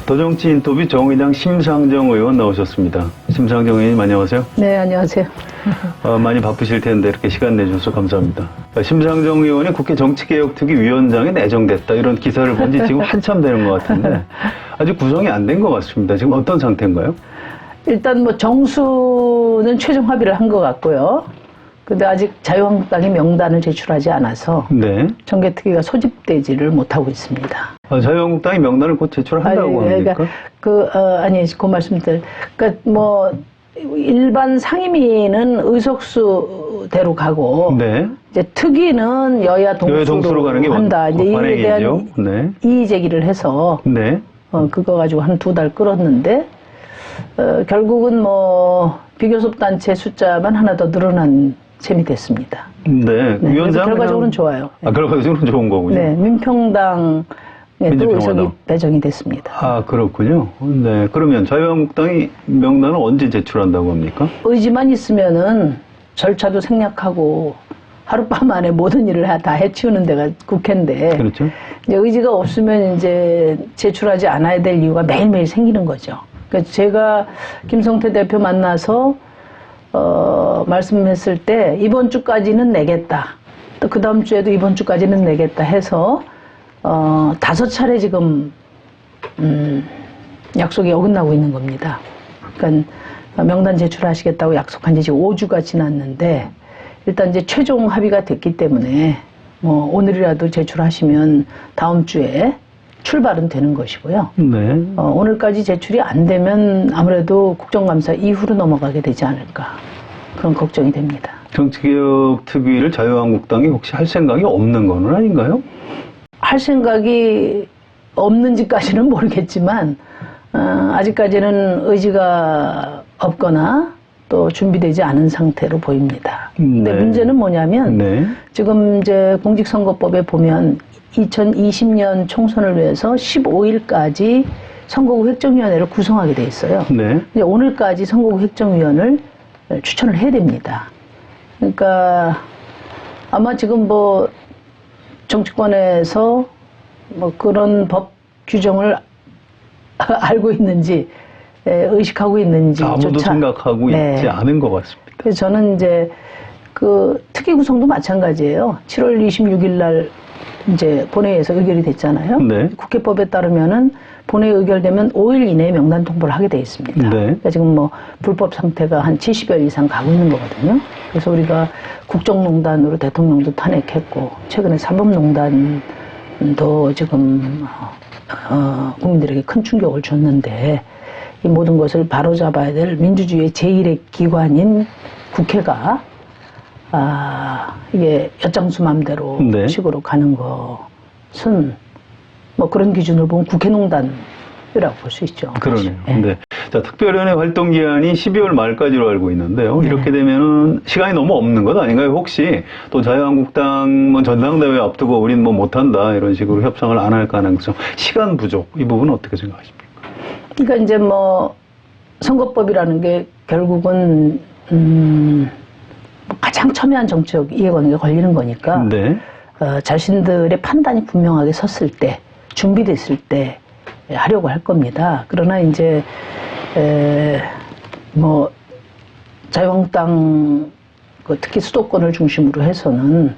더정치 인터뷰 정의당 심상정 의원 나오셨습니다. 심상정 의원님 안녕하세요. 네, 안녕하세요. 많이 바쁘실 텐데 이렇게 시간 내주셔서 감사합니다. 심상정 의원이 국회 정치개혁특위 위원장에 내정됐다 이런 기사를 본 지 지금 한참 되는 것 같은데 아직 구성이 안 된 것 같습니다. 지금 어떤 상태인가요? 일단 뭐 정수는 최종 합의를 한 것 같고요. 근데 아직 자유한국당이 명단을 제출하지 않아서 네. 정개특위가 소집되지를 못하고 있습니다. 자유한국당이 명단을 곧 제출한다고 합니까? 아니, 그 말씀들. 그러니까 뭐 일반 상임위는 의석수대로 가고 네. 이제 특위는 여야 동수로 가는 게 한다. 이제 이에 대한 네. 이의 제기를 해서 네. 그거 가지고 한 2달 끌었는데 결국은 뭐 비교섭 단체 숫자만 하나 더 늘어난 셈이 됐습니다. 네. 네, 위원장 결과적으로는 좋아요. 결과적으로는 좋은 거군요. 네, 민평당에 또 의석이 배정이 됐습니다. 아, 그렇군요. 네. 그러면 자유한국당이 명단을 언제 제출한다고 합니까? 의지만 있으면은 절차도 생략하고 하룻밤 안에 모든 일을 다 해치우는 데가 국회인데. 그렇죠. 이제 의지가 없으면 이제 제출하지 않아야 될 이유가 매일매일 생기는 거죠. 그러니까 제가 김성태 대표 만나서 말씀했을 때 이번 주까지는 내겠다. 또 그 다음 주에도 이번 주까지는 내겠다 해서 5차례 지금 약속이 어긋나고 있는 겁니다. 그러니까 명단 제출하시겠다고 약속한 지 지금 5주가 지났는데 일단 이제 최종 합의가 됐기 때문에 뭐 오늘이라도 제출하시면 다음 주에 출발은 되는 것이고요. 네. 오늘까지 제출이 안 되면 아무래도 국정감사 이후로 넘어가게 되지 않을까 그런 걱정이 됩니다. 정치개혁특위를 자유한국당이 혹시 할 생각이 없는 건 아닌가요? 할 생각이 없는지까지는 모르겠지만 아직까지는 의지가 없거나 또 준비되지 않은 상태로 보입니다. 근데 네. 문제는 뭐냐면 네. 지금 이제 공직선거법에 보면 2020년 총선을 위해서 15일까지 선거구 획정위원회를 구성하게 돼 있어요. 네. 이제 오늘까지 선거구 획정위원을 추천을 해야 됩니다. 그러니까 아마 지금 뭐 정치권에서 뭐 그런 법 규정을 알고 있는지 의식하고 있는지 아무도 생각하고 있지 않은 것 같습니다. 그래서 저는 이제 그 특위 구성도 마찬가지예요. 7월 26일 날 이제 본회의에서 의결이 됐잖아요. 네. 국회법에 따르면은 본회의 의결되면 5일 이내에 명단 통보를 하게 돼 있습니다. 네. 그러니까 지금 뭐 불법 상태가 한 70여 이상 가고 있는 거거든요. 그래서 우리가 국정농단으로 대통령도 탄핵했고 최근에 사법농단도 지금 국민들에게 큰 충격을 줬는데 이 모든 것을 바로잡아야 될 민주주의의 제1의 기관인 국회가 이게 엿장수 맘대로 네. 식으로 가는 것은 뭐 그런 기준으로 보면 국회농단이라고 볼 수 있죠. 그러네요. 네. 네. 자, 특별위원회 활동 기한이 12월 말까지로 알고 있는데요. 네. 이렇게 되면은 시간이 너무 없는 것 아닌가요? 혹시 또 자유한국당 뭐 전당대회 앞두고 우린 뭐 못한다 이런 식으로 협상을 안 할 가능성, 시간 부족 이 부분은 어떻게 생각하십니까? 그러니까 이제 뭐 선거법이라는 게 결국은 가장 첨예한 정치적 이해관계가 걸리는 거니까 네. 자신들의 판단이 분명하게 섰을 때 준비됐을 때 하려고 할 겁니다. 그러나 이제 뭐 자유한국당 특히 수도권을 중심으로 해서는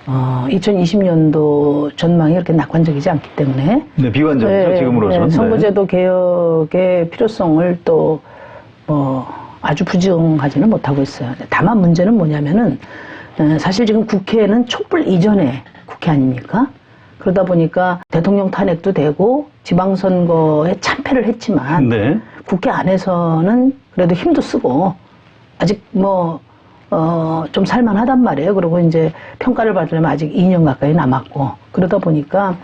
2020년도 전망이 그렇게 낙관적이지 않기 때문에 네, 비관적이죠, 지금으로서는. 선거제도 개혁의 필요성을 또 아주 부정하지는 못하고 있어요. 다만 문제는 뭐냐면은 사실 지금 국회는 촛불 이전의 국회 아닙니까? 그러다 보니까 대통령 탄핵도 되고 지방선거에 참패를 했지만 네. 국회 안에서는 그래도 힘도 쓰고 아직 좀 살만하단 말이에요. 그리고 이제 평가를 받으려면 아직 2년 가까이 남았고 그러다 보니까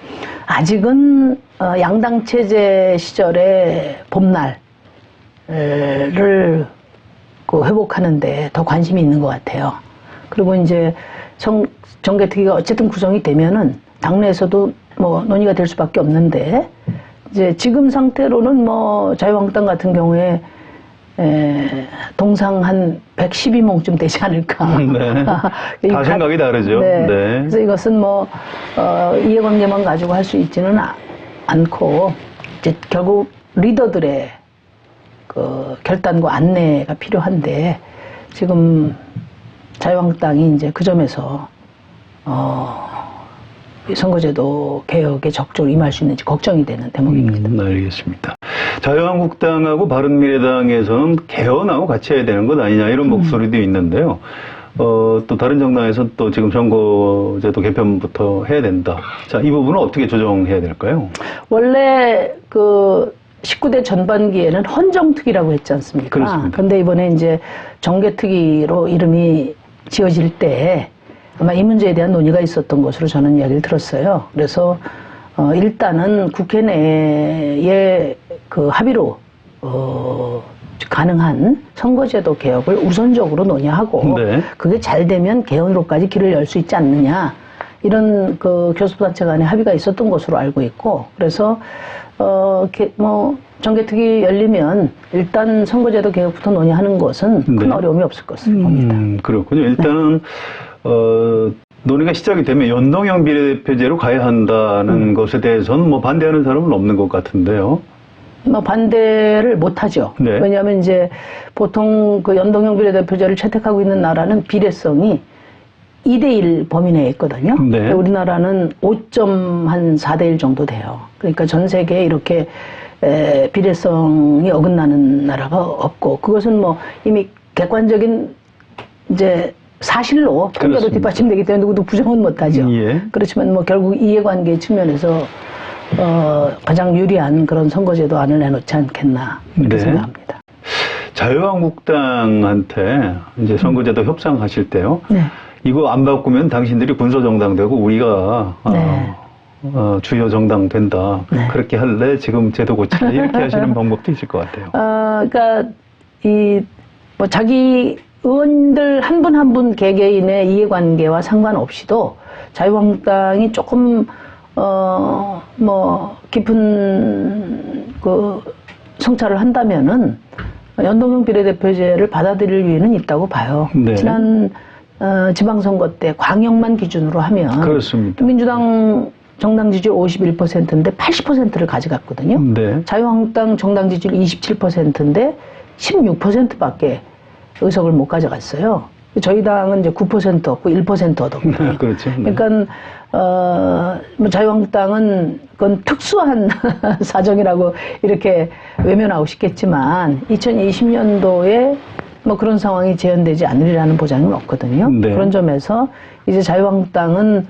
아직은 양당 체제 시절의 봄날을 회복하는데 더 관심이 있는 것 같아요. 그리고 이제 정개특위가 어쨌든 구성이 되면은 당내에서도 뭐 논의가 될 수밖에 없는데 이제 지금 상태로는 뭐 자유한국당 같은 경우에 동상 한 112몽쯤 되지 않을까. 네. 다 생각이 다르죠. 네. 네. 그래서 이것은 뭐 이해관계만 가지고 할 수 있지는 않고 이제 결국 리더들의 그 결단과 안내가 필요한데 지금 자유한국당이 이제 그 점에서 이 선거제도 개혁에 적극적으로 임할 수 있는지 걱정이 되는 대목입니다. 알겠습니다. 자유한국당하고 바른미래당에서는 개헌하고 같이 해야 되는 것 아니냐 이런 목소리도 있는데요. 또 다른 정당에서 또 지금 선거제도 개편부터 해야 된다. 자, 이 부분은 어떻게 조정해야 될까요? 원래 그 19대 전반기에는 헌정특위라고 했지 않습니까? 그렇습니다. 그런데 이번에 이제 정개특위로 이름이 지어질 때 아마 이 문제에 대한 논의가 있었던 것으로 저는 이야기를 들었어요. 그래서 일단은 국회 내에 그 합의로 가능한 선거제도 개혁을 우선적으로 논의하고 네. 그게 잘 되면 개헌으로까지 길을 열 수 있지 않느냐 이런 그 교섭단체 간의 합의가 있었던 것으로 알고 있고 그래서 뭐 정개특위 열리면 일단 선거제도 개혁부터 논의하는 것은 큰 네. 어려움이 없을 것을 봅니다. 그렇군요. 일단은 논의가 시작이 되면 연동형 비례대표제로 가야 한다는 것에 대해서는 뭐 반대하는 사람은 없는 것 같은데요. 뭐 반대를 못하죠. 네. 왜냐하면 이제 보통 그 연동형 비례대표제를 채택하고 있는 나라는 비례성이 2대1 범위 내에 있거든요. 네. 우리나라는 5.4대1 정도 돼요. 그러니까 전 세계에 이렇게 비례성이 어긋나는 나라가 없고 그것은 뭐 이미 객관적인 이제 사실로 통계로 그렇습니다. 뒷받침되기 때문에 누구도 부정은 못하죠. 예. 그렇지만 뭐 결국 이해관계 측면에서 가장 유리한 그런 선거제도 안을 내놓지 않겠나 이렇게 네. 생각합니다. 자유한국당한테 이제 선거제도 협상하실 때요. 네. 이거 안 바꾸면 당신들이 군소정당 되고 우리가 네. 주요 정당 된다. 네. 그렇게 할래? 지금 제도 고칠래? 이렇게 하시는 방법도 있을 것 같아요. 그러니까 뭐 자기 의원들 한 분 한 분 개개인의 이해관계와 상관없이도 자유한국당이 조금 뭐 깊은 그 성찰을 한다면은 연동형 비례대표제를 받아들일 위에는 있다고 봐요. 네. 지난 지방선거 때 광역만 기준으로 하면 그렇습니다. 민주당 정당 지지율 51%인데 80%를 가져갔거든요. 네. 자유한국당 정당 지지율 27%인데 16%밖에 의석을 못 가져갔어요. 저희 당은 이제 9% 얻고 1% 얻었거든요. 그렇죠. 네. 그러니까 뭐 자유한국당은 그건 특수한 사정이라고 이렇게 외면하고 싶겠지만 2020년도에 뭐 그런 상황이 재현되지 않으리라는 보장은 없거든요. 네. 그런 점에서 이제 자유한국당은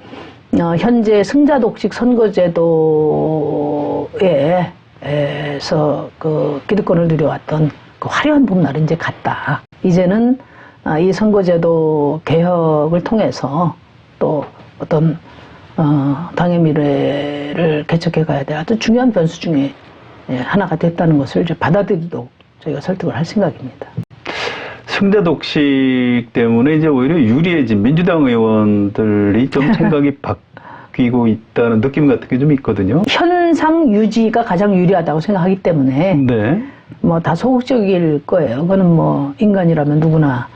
현재 승자 독식 선거제도에서 그 기득권을 누려왔던 그 화려한 봄날은 이제 갔다. 이제는 이 선거제도 개혁을 통해서 또 어떤 당의 미래를 개척해 가야 될 아주 중요한 변수 중에 하나가 됐다는 것을 이제 받아들이도록 저희가 설득을 할 생각입니다. 승자 독식 때문에 이제 오히려 유리해진 민주당 의원들이 좀 생각이 바뀌고 있다는 느낌 같은 게 좀 있거든요. 현상 유지가 가장 유리하다고 생각하기 때문에 네. 뭐 다 소극적일 거예요. 그거는 뭐 인간이라면 누구나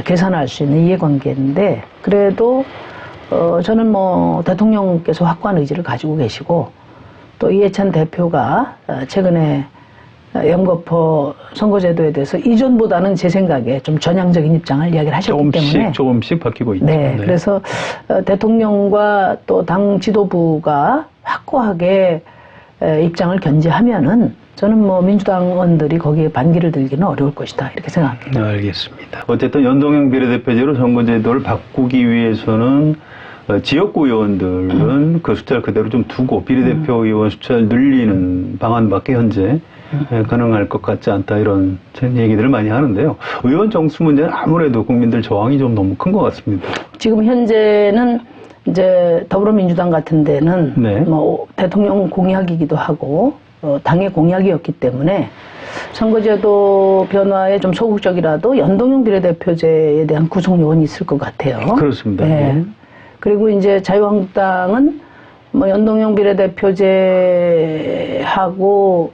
계산할 수 있는 이해관계인데 그래도 저는 뭐 대통령께서 확고한 의지를 가지고 계시고 또 이해찬 대표가 최근에 영거포 선거제도에 대해서 이전보다는 제 생각에 좀 전향적인 입장을 이야기를 하셨기 때문에 조금씩 바뀌고 있죠. 네, 그래서 대통령과 또 당 지도부가 확고하게 입장을 견지하면은 저는 뭐 민주당 의원들이 거기에 반기를 들기는 어려울 것이다 이렇게 생각합니다. 알겠습니다. 어쨌든 연동형 비례대표제로 선거제도를 바꾸기 위해서는 지역구 의원들은 그 숫자를 그대로 좀 두고 비례대표 의원 숫자를 늘리는 방안밖에 현재 가능할 것 같지 않다 이런 얘기들을 많이 하는데요. 의원 정수 문제는 아무래도 국민들 저항이 좀 너무 큰 것 같습니다. 지금 현재는 이제 더불어민주당 같은 데는 네. 뭐 대통령 공약이기도 하고 당의 공약이었기 때문에 선거제도 변화에 좀 소극적이라도 연동형 비례대표제에 대한 구성 요원이 있을 것 같아요. 그렇습니다. 네. 네. 그리고 이제 자유한국당은 뭐 연동형 비례대표제하고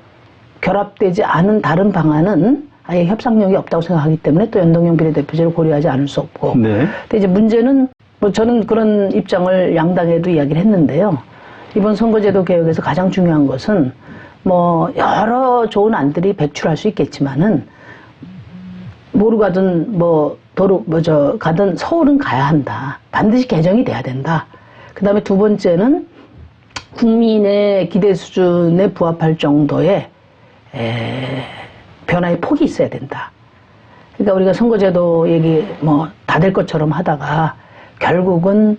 결합되지 않은 다른 방안은 아예 협상력이 없다고 생각하기 때문에 또 연동형 비례대표제를 고려하지 않을 수 없고. 네. 근데 이제 문제는 뭐 저는 그런 입장을 양당에도 이야기를 했는데요. 이번 선거제도 개혁에서 가장 중요한 것은 뭐 여러 좋은 안들이 배출할 수 있겠지만은 뭐로 가든 뭐 가든 서울은 가야 한다. 반드시 개정이 돼야 된다. 그 다음에 두 번째는 국민의 기대 수준에 부합할 정도의 변화의 폭이 있어야 된다. 그러니까 우리가 선거제도 얘기 뭐 다 될 것처럼 하다가 결국은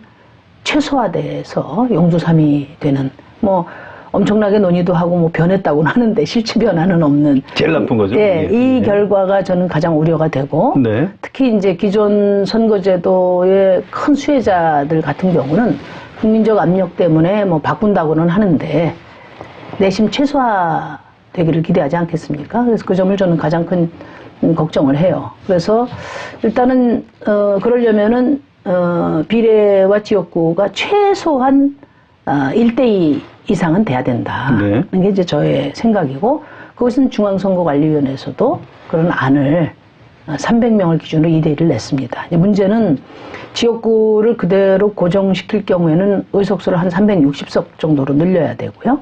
최소화돼서 용두삼이 되는 뭐 엄청나게 논의도 하고 뭐 변했다고는 하는데 실체 변화는 없는 제일 나쁜 거죠. 예, 이 결과가 저는 가장 우려가 되고 네. 특히 이제 기존 선거제도의 큰 수혜자들 같은 경우는 국민적 압력 때문에 뭐 바꾼다고는 하는데 내심 최소화되기를 기대하지 않겠습니까? 그래서 그 점을 저는 가장 큰 걱정을 해요. 그래서 일단은 그러려면은 비례와 지역구가 최소한 1대2 이상은 돼야 된다. 네. 이게 이제 저의 생각이고 그것은 중앙선거관리위원회에서도 그런 안을 300명을 기준으로 2대1을 냈습니다. 문제는 지역구를 그대로 고정시킬 경우에는 의석수를 한 360석 정도로 늘려야 되고요.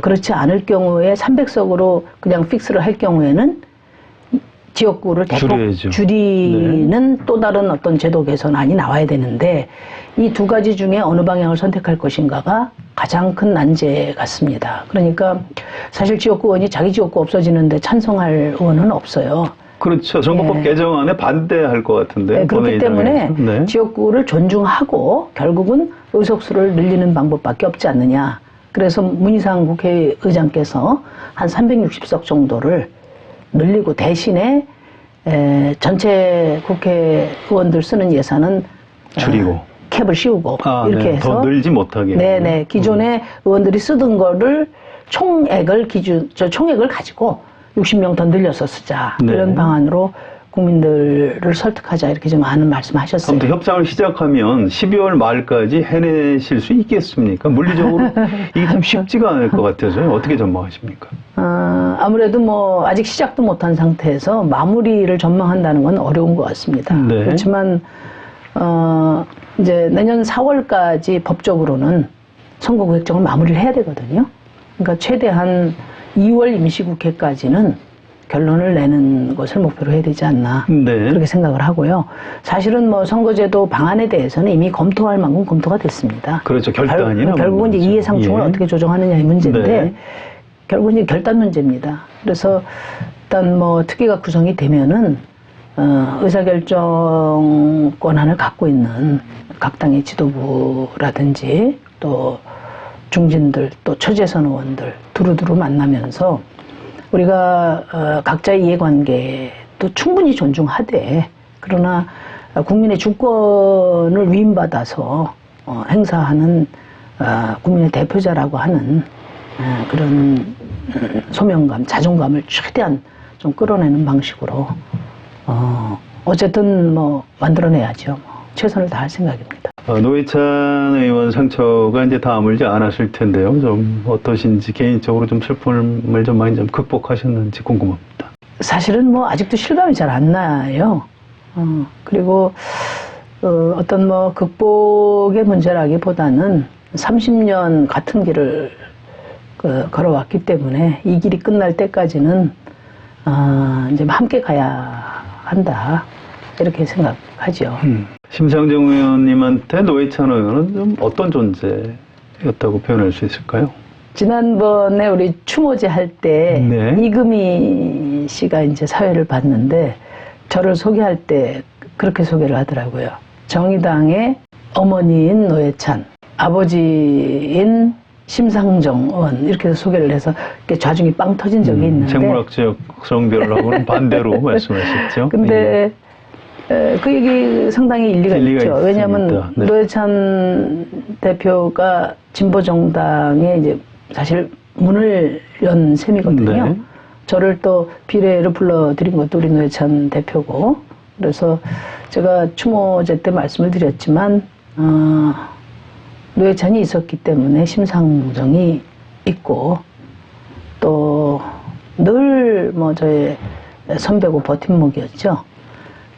그렇지 않을 경우에 300석으로 그냥 픽스를 할 경우에는 지역구를 대폭 줄여야죠. 줄이는 네. 또 다른 어떤 제도 개선안이 나와야 되는데 이 두 가지 중에 어느 방향을 선택할 것인가가 가장 큰 난제 같습니다. 그러니까 사실 지역구 의원이 자기 지역구 없어지는데 찬성할 의원은 없어요. 그렇죠. 선거법 네. 개정안에 반대할 것 같은데. 네, 그렇기 때문에 네. 지역구를 존중하고 결국은 의석수를 늘리는 방법밖에 없지 않느냐. 그래서 문희상 국회의장께서 한 360석 정도를 늘리고 대신에 전체 국회의원들 쓰는 예산은 줄이고 캡을 씌우고 이렇게 네. 해서 더 늘지 못하게. 네네 기존에 의원들이 쓰던 거를 총액을 가지고 60명 더 늘려서 쓰자 네. 이런 방안으로 국민들을 설득하자 이렇게 좀 많은 말씀하셨어요. 아무튼 협상을 시작하면 12월 말까지 해내실 수 있겠습니까? 물리적으로 이게 참 쉽지가 않을 것 같아서요. 어떻게 전망하십니까? 아무래도 뭐 아직 시작도 못한 상태에서 마무리를 전망한다는 건 어려운 것 같습니다. 네. 그렇지만 이제 내년 4월까지 법적으로는 선거구획정을 마무리를 해야 되거든요. 그러니까 최대한 2월 임시국회까지는 결론을 내는 것을 목표로 해야 되지 않나 네. 그렇게 생각을 하고요. 사실은 뭐 선거제도 방안에 대해서는 이미 검토할 만큼 검토가 됐습니다. 그렇죠. 결단이 결국은 이제 이해상충을 어떻게 조정하느냐의 문제인데 네. 결국은 이제 결단 문제입니다. 그래서 일단 뭐 특위가 구성이 되면은 의사결정 권한을 갖고 있는 각 당의 지도부라든지 또 중진들 또 초재선 의원들 두루두루 만나면서 우리가 각자의 이해관계도 충분히 존중하되 그러나 국민의 주권을 위임받아서 행사하는 국민의 대표자라고 하는 그런 소명감, 자존감을 최대한 좀 끌어내는 방식으로 어쨌든 뭐 만들어내야죠. 최선을 다할 생각입니다. 노회찬 의원 상처가 이제 다 아물지 않았을 텐데요. 좀 어떠신지 개인적으로 좀 슬픔을 좀 많이 좀 극복하셨는지 궁금합니다. 사실은 뭐 아직도 실감이 잘 안 나요. 그리고 어떤 뭐 극복의 문제라기보다는 30년 같은 길을 걸어왔기 때문에 이 길이 끝날 때까지는 이제 함께 가야 한다 이렇게 생각하죠. 심상정 의원님한테 노회찬 의원은 좀 어떤 존재였다고 표현할 수 있을까요? 지난번에 우리 추모제 할 때 네. 이금희 씨가 이제 사회를 봤는데 저를 소개할 때 그렇게 소개를 하더라고요. 정의당의 어머니인 노회찬, 아버지인 심상정 의원 이렇게 해서 소개를 해서 좌중이 빵 터진 적이 있는데 생물학적 성별하고는 반대로 말씀하셨죠. 근데 그 얘기 상당히 일리가 있죠. 있습니다. 왜냐하면 네. 노회찬 대표가 진보정당에 이제 사실 문을 연 셈이거든요. 네. 저를 또 비례를 불러드린 것도 우리 노회찬 대표고 그래서 제가 추모제 때 말씀을 드렸지만 노회찬이 있었기 때문에 심상정이 있고 또 늘 뭐 저의 선배고 버팀목이었죠.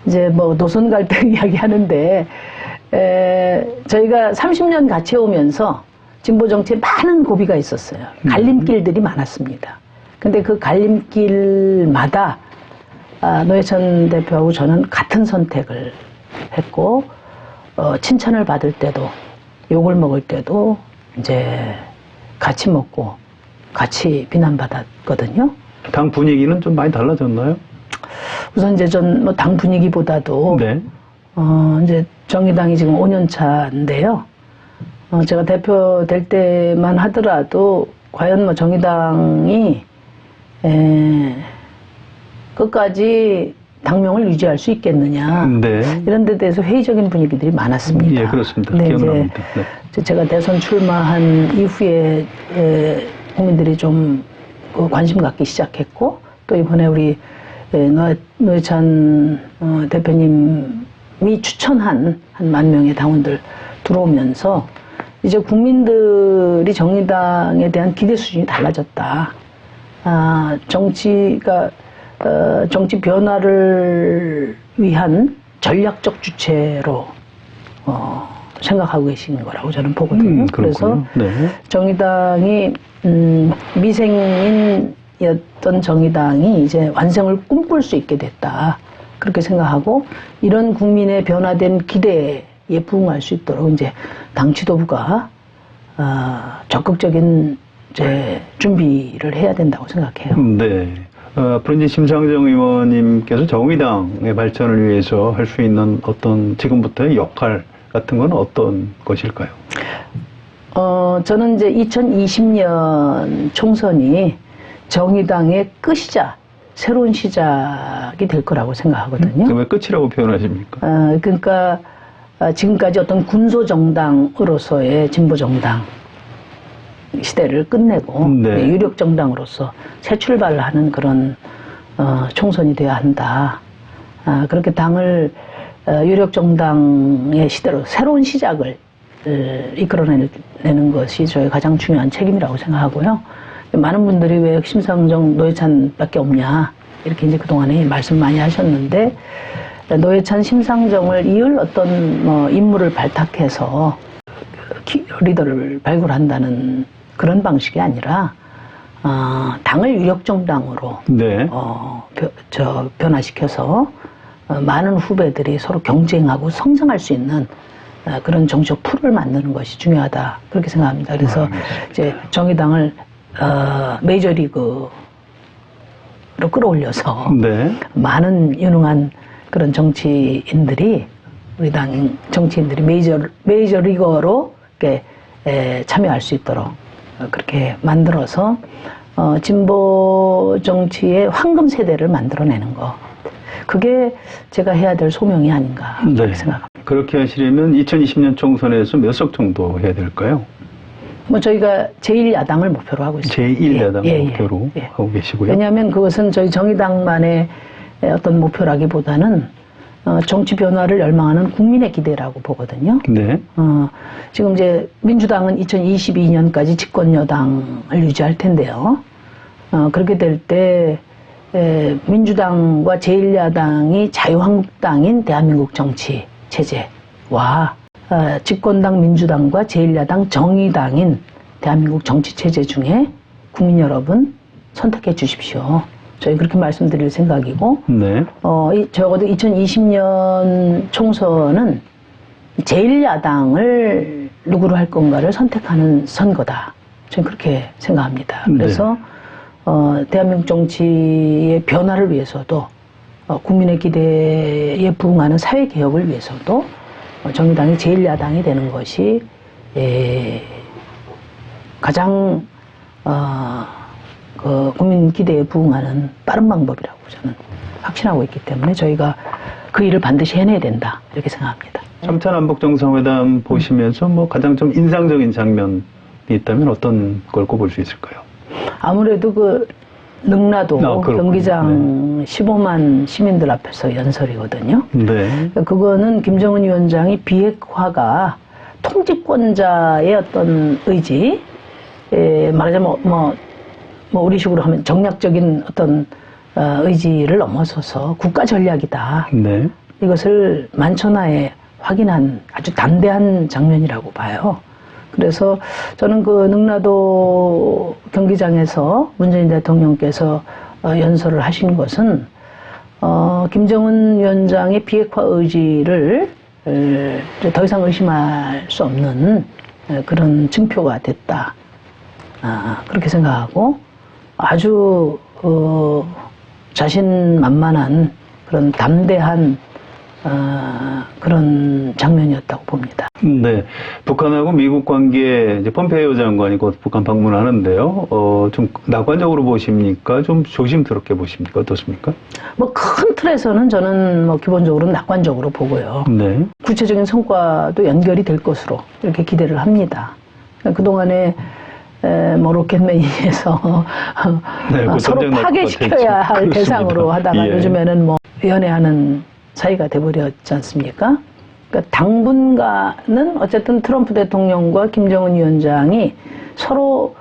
이제 뭐 노선 갈등 이야기 하는데 저희가 30년 같이 오면서 진보 정치에 많은 고비가 있었어요. 갈림길들이 많았습니다. 근데 그 갈림길마다 노회찬 대표하고 저는 같은 선택을 했고, 칭찬을 받을 때도, 욕을 먹을 때도 이제 같이 먹고 같이 비난받았거든요. 당 분위기는 좀 많이 달라졌나요? 우선 이제 전 뭐 당 분위기보다도 네. 이제 정의당이 지금 5년 차인데요. 제가 대표 될 때만 하더라도 과연 뭐 정의당이 끝까지 당명을 유지할 수 있겠느냐. 네. 이런 데 대해서 회의적인 분위기들이 많았습니다. 예, 그렇습니다. 근데 기억납니다. 이제 제가 대선 출마한 이후에 국민들이 좀 관심 갖기 시작했고, 또 이번에 우리 노회찬 대표님이 추천한 한 10,000명의 당원들 들어오면서 이제 국민들이 정의당에 대한 기대 수준이 달라졌다. 정치 변화를 위한 전략적 주체로 생각하고 계시는 거라고 저는 보거든요. 그래서 네. 정의당이 미생인이었던 정의당이 이제 완성을 꿈꿀 수 있게 됐다. 그렇게 생각하고 이런 국민의 변화된 기대에 부응할 수 있도록 이제 당 지도부가 적극적인 이제 준비를 해야 된다고 생각해요. 네. 앞으로 이제 심상정 의원님께서 정의당의 발전을 위해서 할 수 있는 어떤 지금부터의 역할 같은 건 어떤 것일까요? 저는 이제 2020년 총선이 정의당의 끝이자 새로운 시작이 될 거라고 생각하거든요. 왜 끝이라고 표현하십니까? 그러니까 지금까지 어떤 군소 정당으로서의 진보 정당 시대를 끝내고 네. 유력 정당으로서 새 출발을 하는 그런 총선이 돼야 한다. 그렇게 당을 유력 정당의 시대로 새로운 시작을 이끌어내는 것이 저의 가장 중요한 책임이라고 생각하고요. 많은 분들이 왜 심상정, 노회찬밖에 없냐 이렇게 이제 그동안에 말씀 많이 하셨는데, 노회찬, 심상정을 이을 어떤 인물을 발탁해서 리더를 발굴한다는 그런 방식이 아니라 당을 유력 정당으로 네. 변화시켜서 많은 후배들이 서로 경쟁하고 성장할 수 있는 그런 정치적 풀을 만드는 것이 중요하다 그렇게 생각합니다. 그래서 이제 정의당을 메이저리그로 끌어올려서 네. 많은 유능한 그런 정치인들이 우리 당 정치인들이 메이저리거로 이렇게 참여할 수 있도록 그렇게 만들어서 진보 정치의 황금 세대를 만들어내는 거, 그게 제가 해야 될 소명이 아닌가 그렇게 생각합니다. 그렇게 하시려면 2020년 총선에서 몇 석 정도 해야 될까요? 저희가 제1야당을 목표로 하고 있습니다. 제1야당 목표로 하고 계시고요. 왜냐하면 그것은 저희 정의당만의 어떤 목표라기보다는 정치 변화를 열망하는 국민의 기대라고 보거든요. 네. 지금 이제 민주당은 2022년까지 집권 여당을 유지할 텐데요. 그렇게 될 때 민주당과 제1야당이 자유한국당인 대한민국 정치 체제와 집권당 민주당과 제1야당 정의당인 대한민국 정치 체제 중에 국민 여러분 선택해 주십시오. 저희 그렇게 말씀드릴 생각이고, 네. 적어도 2020년 총선은 제1야당을 누구로 할 건가를 선택하는 선거다. 저는 그렇게 생각합니다. 그래서 대한민국 정치의 변화를 위해서도 국민의 기대에 부응하는 사회개혁을 위해서도 정의당이 제1야당이 되는 것이 가장 국민 기대에 부응하는 빠른 방법이라고 저는 확신하고 있기 때문에 저희가 그 일을 반드시 해내야 된다 이렇게 생각합니다. 3차 남북 정상회담 보시면서 가장 좀 인상적인 장면이 있다면 어떤 걸 꼽을 수 있을까요? 아무래도 그 능라도 경기장 15만 시민들 앞에서 연설이거든요. 네. 그거는 김정은 위원장이 비핵화가 통집권자의 어떤 의지, 말하자면 우리식으로 하면 정략적인 어떤 의지를 넘어서서 국가 전략이다. 네. 이것을 만천하에 확인한 아주 담대한 장면이라고 봐요. 그래서 저는 그 능라도 경기장에서 문재인 대통령께서 연설을 하신 것은 김정은 위원장의 비핵화 의지를 더 이상 의심할 수 없는 그런 증표가 됐다. 그렇게 생각하고 아주 자신만만한 그런 담대한 그런 장면이었다고 봅니다. 네. 북한하고 미국 관계, 이제 폼페이오 장관이 곧 북한 방문하는데요. 좀 낙관적으로 보십니까? 좀 조심스럽게 보십니까? 어떻습니까? 뭐 큰 틀에서는 저는 뭐 기본적으로 낙관적으로 보고요. 네. 구체적인 성과도 연결이 될 것으로 이렇게 기대를 합니다. 그동안에 뭐 로켓맨에서 네, 그 서로 전쟁 파괴시켜야 할 그렇습니다. 대상으로 하다가 예. 요즘에는 뭐 연애하는 사이가 돼버렸지 않습니까? 그러니까 당분간은 어쨌든 트럼프 대통령과 김정은 위원장이 서로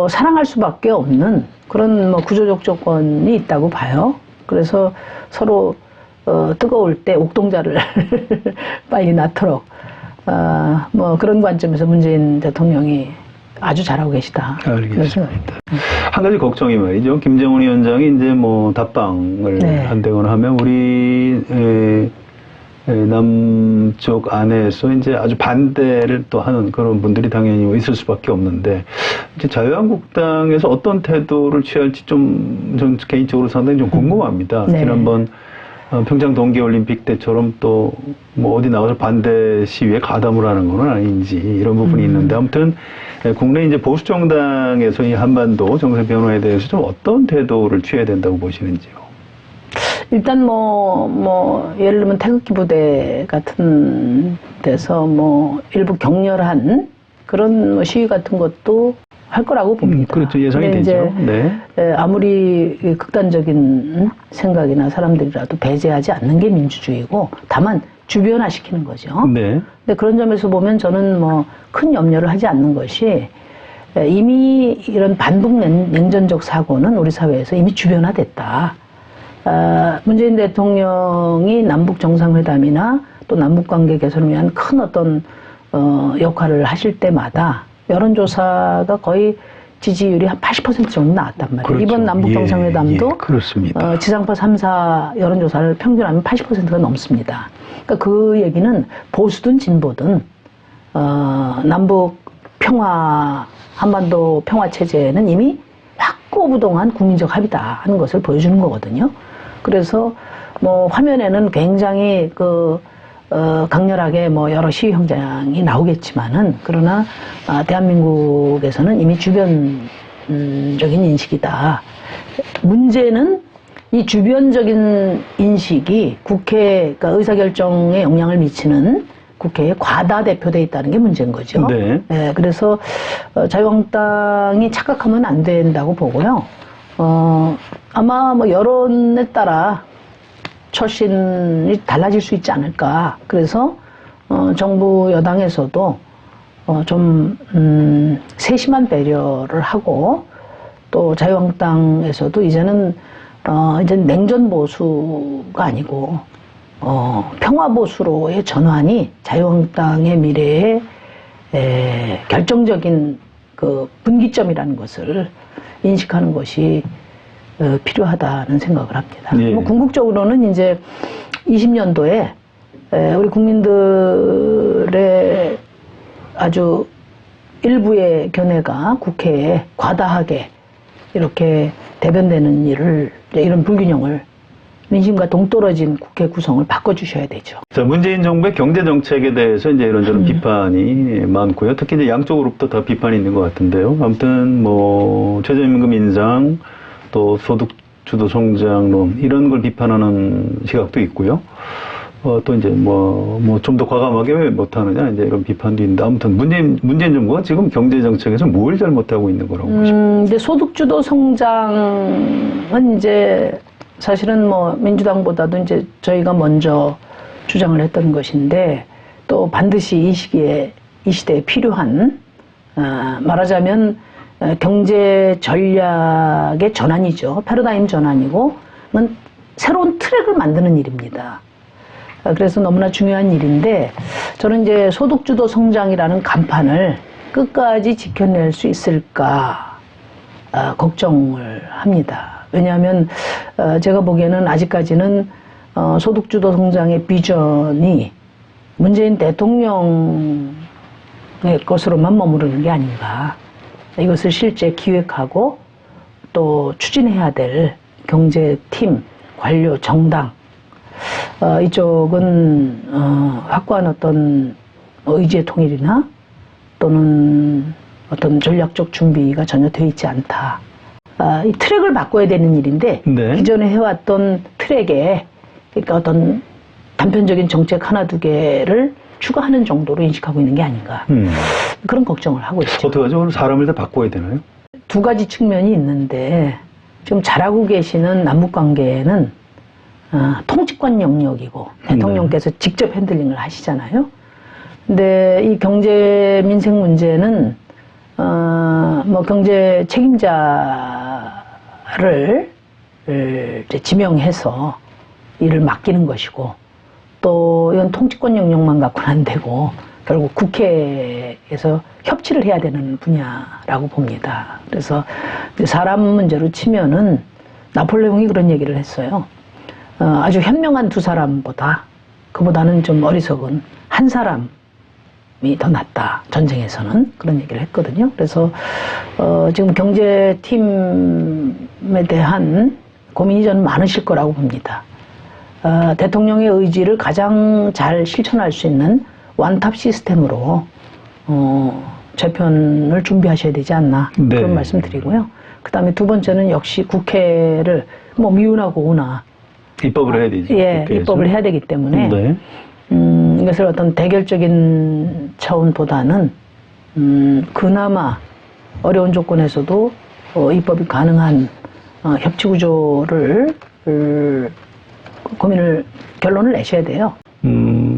사랑할 수밖에 없는 그런 뭐 구조적 조건이 있다고 봐요. 그래서 서로 뜨거울 때 옥동자를 빨리 낳도록 뭐 그런 관점에서 문재인 대통령이 아주 잘하고 계시다. 알겠습니다. 한 가지 걱정이 말이죠. 김정은 위원장이 이제 뭐 답방을 네. 한다거나 하면 우리 남쪽 안에서 이제 아주 반대를 또 하는 그런 분들이 당연히 있을 수밖에 없는데 이제 자유한국당에서 어떤 태도를 취할지 좀 전 개인적으로 상당히 좀 궁금합니다. 네. 지난번 평창 동계올림픽 때처럼 또 뭐 어디 나와서 반대 시위에 가담을 하는 건 아닌지 이런 부분이 있는데 아무튼 국내 이제 보수 정당에서 이 한반도 정세 변화에 대해서 좀 어떤 태도를 취해야 된다고 보시는지요? 일단 뭐 예를 들면 태극기 부대 같은 데서 뭐 일부 격렬한 그런 뭐 시위 같은 것도 할 거라고 봅니다. 그렇죠. 예상이 근데 되죠. 이제 네. 아무리 극단적인 생각이나 사람들이라도 배제하지 않는 게 민주주의고 다만 주변화시키는 거죠. 네. 근데 그런 점에서 보면 저는 뭐 큰 염려를 하지 않는 것이 이미 이런 반복 냉전적 사고는 우리 사회에서 이미 주변화됐다. 문재인 대통령이 남북 정상회담이나 또 남북 관계 개선을 위한 큰 어떤 역할을 하실 때마다 여론조사가 거의 지지율이 한 80% 정도 나왔단 말이에요. 그렇죠. 이번 남북 정상회담도 예, 그렇습니다. 지상파 3사 여론조사를 평균하면 80%가 넘습니다. 그러니까 그 얘기는 보수든 진보든 남북 평화, 한반도 평화 체제는 이미 확고부동한 국민적 합의다 하는 것을 보여주는 거거든요. 그래서 뭐 화면에는 굉장히 강렬하게 뭐 여러 시위 현장이 나오겠지만은 그러나 대한민국에서는 이미 주변적인 인식이다. 문제는 이 주변적인 인식이 국회, 그러니까 의사결정에 영향을 미치는 국회에 과다대표되어 있다는 게 문제인 거죠. 네. 네, 그래서 자유한국당이 착각하면 안 된다고 보고요. 아마 뭐 여론에 따라 처신이 달라질 수 있지 않을까. 그래서 정부 여당에서도 좀 세심한 배려를 하고 또 자유한국당에서도 이제는 이제 냉전 보수가 아니고 평화 보수로의 전환이 자유한국당의 미래에 결정적인 그 분기점이라는 것을 인식하는 것이 필요하다는 생각을 합니다. 예. 뭐 궁극적으로는 이제 20년도에 우리 국민들의 아주 일부의 견해가 국회에 과다하게 이렇게 대변되는 일을, 이런 불균형을 민심과 동떨어진 국회 구성을 바꿔주셔야 되죠. 자, 문재인 정부의 경제 정책에 대해서 이제 이런저런 비판이 많고요. 특히 이제 양쪽으로부터 다 비판이 있는 것 같은데요. 아무튼 뭐 최저임금 인상, 또 소득주도 성장론 이런 걸 비판하는 시각도 있고요. 또 이제 좀 더 과감하게 왜 못하느냐 이제 이런 비판도 있는데 아무튼 문재인 정부가 지금 경제 정책에서 뭘 잘못하고 있는 거라고 보십니까? 이제 소득주도 성장은 이제 사실은 뭐 민주당보다도 이제 저희가 먼저 주장을 했던 것인데 또 반드시 이 시대에 필요한 말하자면 경제 전략의 전환이죠. 패러다임 전환이고 새로운 트랙을 만드는 일입니다. 그래서 너무나 중요한 일인데 저는 이제 소득주도 성장이라는 간판을 끝까지 지켜낼 수 있을까 걱정을 합니다. 왜냐하면 제가 보기에는 아직까지는 소득주도 성장의 비전이 문재인 대통령의 것으로만 머무르는 게 아닌가. 이것을 실제 기획하고 또 추진해야 될 경제팀, 관료, 정당 이쪽은 확고한 어떤 의지의 통일이나 또는 어떤 전략적 준비가 전혀 되어 있지 않다. 이 트랙을 바꿔야 되는 일인데 네. 기존에 해왔던 트랙에 그러니까 어떤 단편적인 정책 하나 두 개를 추가하는 정도로 인식하고 있는 게 아닌가. 그런 걱정을 하고 있죠. 어떡하죠? 오늘 사람을 다 바꿔야 되나요? 두 가지 측면이 있는데 지금 잘하고 계시는 남북관계는 통치권 영역이고 대통령께서 직접 핸들링을 하시잖아요. 근데 이 경제 민생 문제는 뭐 경제 책임자를 이제 지명해서 일을 맡기는 것이고 또 이건 통치권 영역만 갖고는 안 되고 결국 국회에서 협치를 해야 되는 분야라고 봅니다. 그래서 사람 문제로 치면은 나폴레옹이 그런 얘기를 했어요. 아주 현명한 두 사람보다 그보다는 좀 어리석은 한 사람이 더 낫다. 전쟁에서는 그런 얘기를 했거든요. 그래서 지금 경제팀에 대한 고민이 저는 많으실 거라고 봅니다. 대통령의 의지를 가장 잘 실천할 수 있는 원탑 시스템으로 재편을 준비하셔야 되지 않나 네. 그런 말씀 드리고요. 그 다음에 두 번째는 역시 국회를 뭐 미운하고 오나 입법을 해야 되죠. 예, 국회에서. 입법을 해야 되기 때문에 네. 이것을 어떤 대결적인 차원보다는 그나마 어려운 조건에서도 입법이 가능한 협치 구조를 결론을 내셔야 돼요.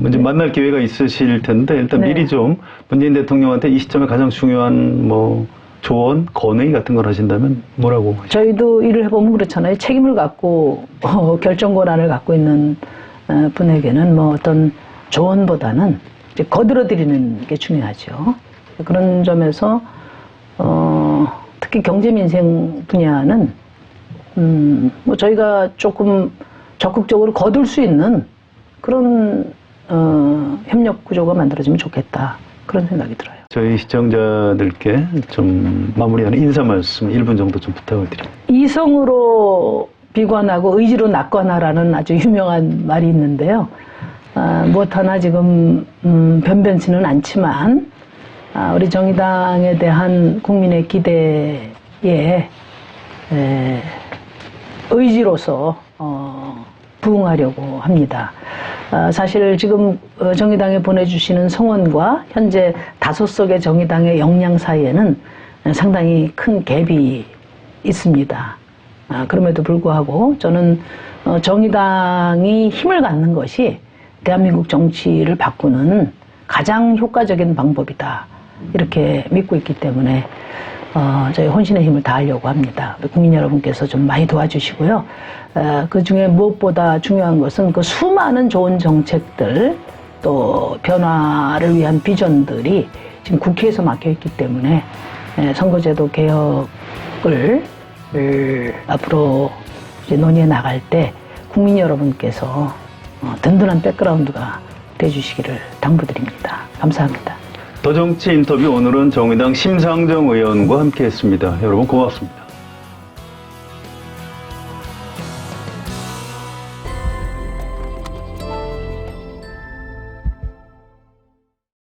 이제 만날 기회가 있으실 텐데 일단 네. 미리 좀 문재인 대통령한테 이 시점에 가장 중요한 뭐 조언, 건의 같은 걸 하신다면 뭐라고 하시죠? 저희도 일을 해보면 그렇잖아요. 책임을 갖고 결정 권한을 갖고 있는 분에게는 뭐 어떤 조언보다는 이제 거들어드리는 게 중요하죠. 그런 점에서 특히 경제 민생 분야는 뭐 저희가 조금 적극적으로 거둘 수 있는 그런 협력 구조가 만들어지면 좋겠다. 그런 생각이 들어요. 저희 시청자들께 좀 마무리하는 인사 말씀 1분 정도 좀 부탁을 드립니다. 이성으로 비관하고 의지로 낙관하라는 아주 유명한 말이 있는데요. 무엇 하나 지금 변변치는 않지만 우리 정의당에 대한 국민의 기대에 의지로서 부응하려고 합니다. 사실 지금 정의당에 보내주시는 성원과 현재 5석의 정의당의 역량 사이에는 상당히 큰 갭이 있습니다. 그럼에도 불구하고 저는 정의당이 힘을 갖는 것이 대한민국 정치를 바꾸는 가장 효과적인 방법이다. 이렇게 믿고 있기 때문에 저희 혼신의 힘을 다하려고 합니다. 국민 여러분께서 좀 많이 도와주시고요. 그 중에 무엇보다 중요한 것은 그 수많은 좋은 정책들 또 변화를 위한 비전들이 지금 국회에서 막혀있기 때문에 선거제도 개혁을 앞으로 이제 논의해 나갈 때 국민 여러분께서 든든한 백그라운드가 돼주시기를 당부드립니다. 감사합니다. 더정치 인터뷰 오늘은 정의당 심상정 의원과 함께했습니다. 여러분 고맙습니다.